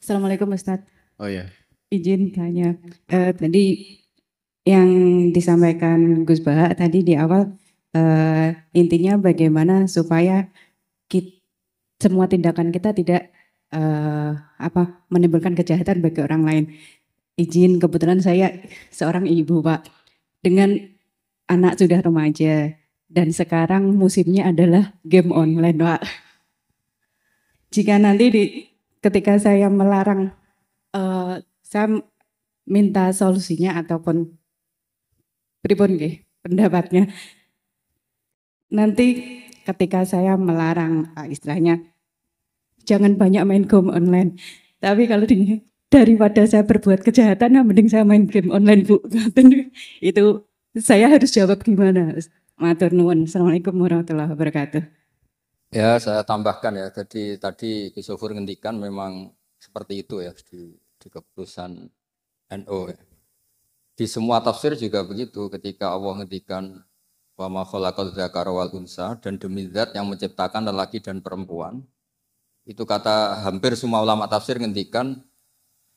Assalamualaikum Ustadz. Oh ya, Izin tanya. Tadi yang disampaikan Gus Baha tadi di awal, intinya bagaimana supaya semua tindakan kita tidak menimbulkan kejahatan bagi orang lain. Izin, kebetulan saya seorang ibu Pak, dengan anak sudah remaja dan sekarang musimnya adalah game online Pak. Jika nanti ketika saya melarang, saya minta solusinya ataupun pripun nggih pendapatnya. Nanti ketika saya melarang, istilahnya jangan banyak main game online. Tapi kalau daripada saya berbuat kejahatan, mending saya main game online Bu. Itu saya harus jawab gimana? Matur nuwun. Assalamualaikum warahmatullahi wabarakatuh. Ya, saya tambahkan ya. Jadi tadi Gus Sofur ngendikan memang seperti itu ya di keputusan NU ya. Di semua tafsir juga begitu. Ketika Allah ngendikan wa ma khalaqal dzakara wal unsa, dan demi zat yang menciptakan lelaki dan perempuan. Itu kata hampir semua ulama tafsir ngendikan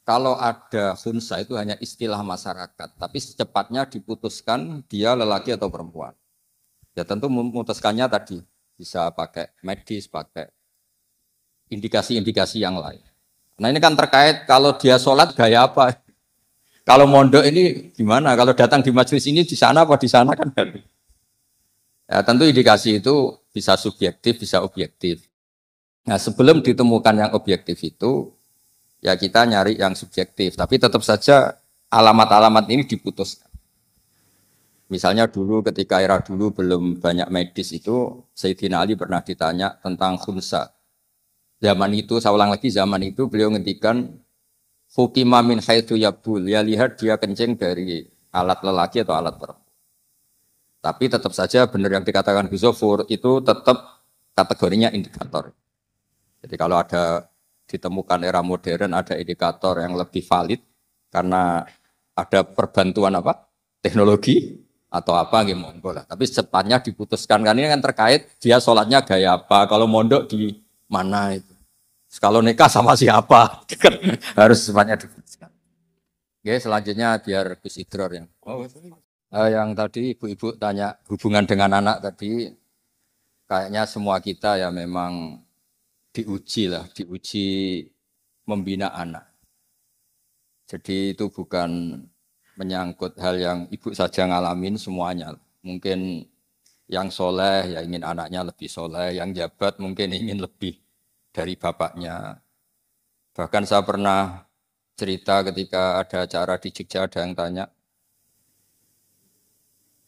kalau ada khunsa itu hanya istilah masyarakat, tapi secepatnya diputuskan dia lelaki atau perempuan. Ya tentu memutuskannya tadi bisa pakai medis, pakai indikasi-indikasi yang lain. Nah ini kan terkait kalau dia sholat gaya apa? Kalau mondok ini gimana? Kalau datang di majelis ini di sana apa di sana kan? Ya, tentu indikasi itu bisa subjektif, bisa objektif. Nah sebelum ditemukan yang objektif itu, ya kita nyari yang subjektif. Tapi tetap saja alamat-alamat ini diputuskan. Misalnya dulu ketika era dulu belum banyak medis itu, Sayyidina Ali pernah ditanya tentang khunsa. Zaman itu, saya ulang lagi, zaman itu beliau ngendikan hukima min haitsu yabul, ya lihat dia kencing dari alat lelaki atau alat perempuan. Tapi tetap saja benar yang dikatakan Gus Sofur itu tetap kategorinya indikator. Jadi kalau ada ditemukan era modern ada indikator yang lebih valid karena ada perbantuan teknologi atau apa gitu monggo lah. Tapi secepatnya diputuskan kan ini kan terkait dia sholatnya gaya apa, kalau mondok di mana itu. Kalau nikah sama siapa harus secepatnya diputuskan. Oke, selanjutnya biar Gus Idror yang. Yang tadi ibu-ibu tanya hubungan dengan anak tadi, kayaknya semua kita ya memang diuji membina anak. Jadi itu bukan menyangkut hal yang ibu saja ngalamin semuanya. Mungkin yang soleh ya ingin anaknya lebih soleh, yang jabat mungkin ingin lebih dari bapaknya. Bahkan saya pernah cerita ketika ada acara di Jogja ada yang tanya,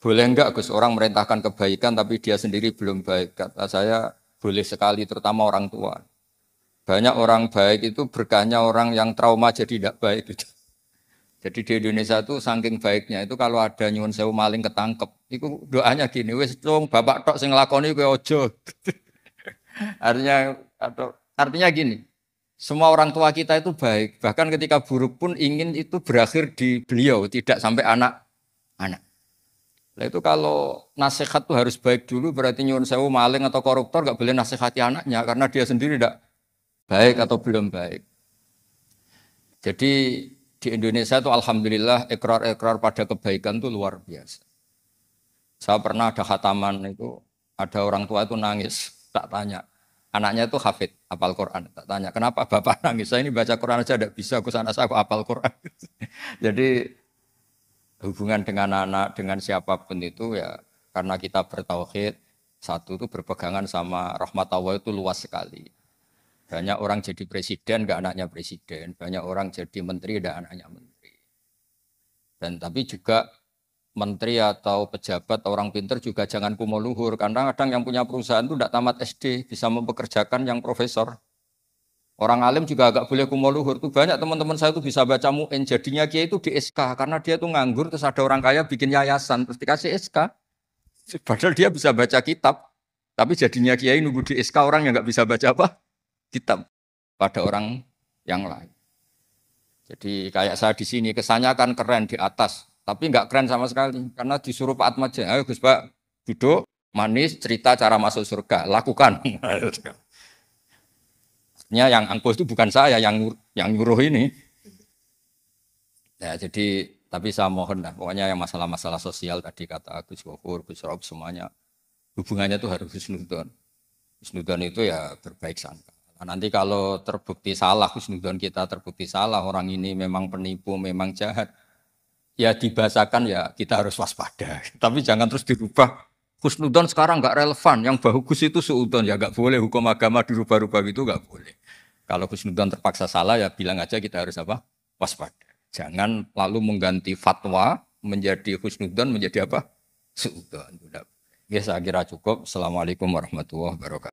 boleh enggak Gus orang merintahkan kebaikan tapi dia sendiri belum baik? Kata saya boleh sekali, terutama orang tua. Banyak orang baik itu berkahnya orang yang trauma jadi tidak baik gitu. Jadi di Indonesia itu saking baiknya itu kalau ada nyuwun sewu maling ketangkep, itu doanya gini, wis dong bapak tok sing nglakoni kowe aja. Artinya gini, semua orang tua kita itu baik, bahkan ketika buruk pun ingin itu berakhir di beliau, tidak sampai anak-anak. Nah itu kalau nasihat tuh harus baik dulu, berarti nyuwun sewu maling atau koruptor nggak boleh nasihati anaknya karena dia sendiri tidak baik atau belum baik. Jadi di Indonesia itu alhamdulillah ikrar-ikrar pada kebaikan itu luar biasa. Saya pernah ada khataman itu, ada orang tua itu nangis, tak tanya. Anaknya itu hafid, hafal Quran. Tak tanya, kenapa bapak nangis? Saya ini baca Quran aja tidak bisa, aku sana saya hafal Quran. Jadi hubungan dengan anak, dengan siapapun itu ya karena kita bertauhid, satu itu berpegangan sama rahmat Allah itu luas sekali. Banyak orang jadi presiden, enggak anaknya presiden. Banyak orang jadi menteri, enggak anaknya menteri. Dan tapi juga menteri atau pejabat, orang pinter juga jangan kumo luhur. Karena kadang yang punya perusahaan itu enggak tamat SD, bisa mempekerjakan yang profesor. Orang alim juga agak boleh kumo luhur. Itu banyak teman-teman saya itu bisa baca mu'in. Jadinya kiai itu di SK. Karena dia itu nganggur, terus ada orang kaya bikin yayasan. Terus dikasih SK. Padahal dia bisa baca kitab. Tapi jadinya kiai nunggu di SK orang yang enggak bisa baca kitab pada orang yang lain. Jadi kayak saya di sini kesannya kan keren di atas, tapi nggak keren sama sekali karena disuruh Pak Atmaja, ayo Gus Pak duduk manis cerita cara masuk surga, lakukan. yang angkuh itu bukan saya, yang nyuruh ini. Ya, jadi tapi saya mohon lah, pokoknya yang masalah-masalah sosial tadi kata Gus Gofur, Gus Rob semuanya hubungannya tuh harus husnudzon. Husnudzon itu ya berbaik sangka. Nah, nanti kalau terbukti salah, husnudzon kita terbukti salah, orang ini memang penipu, memang jahat, ya dibahasakan ya kita harus waspada. Tapi jangan terus dirubah. Husnudzon sekarang nggak relevan, yang bagus itu suudzon, ya nggak boleh, hukum agama dirubah-rubah gitu nggak boleh. Kalau husnudzon terpaksa salah ya bilang aja kita harus apa? Waspada. Jangan lalu mengganti fatwa menjadi husnudzon menjadi apa? Suudzon. Ya saya kira cukup. Assalamualaikum warahmatullahi wabarakatuh.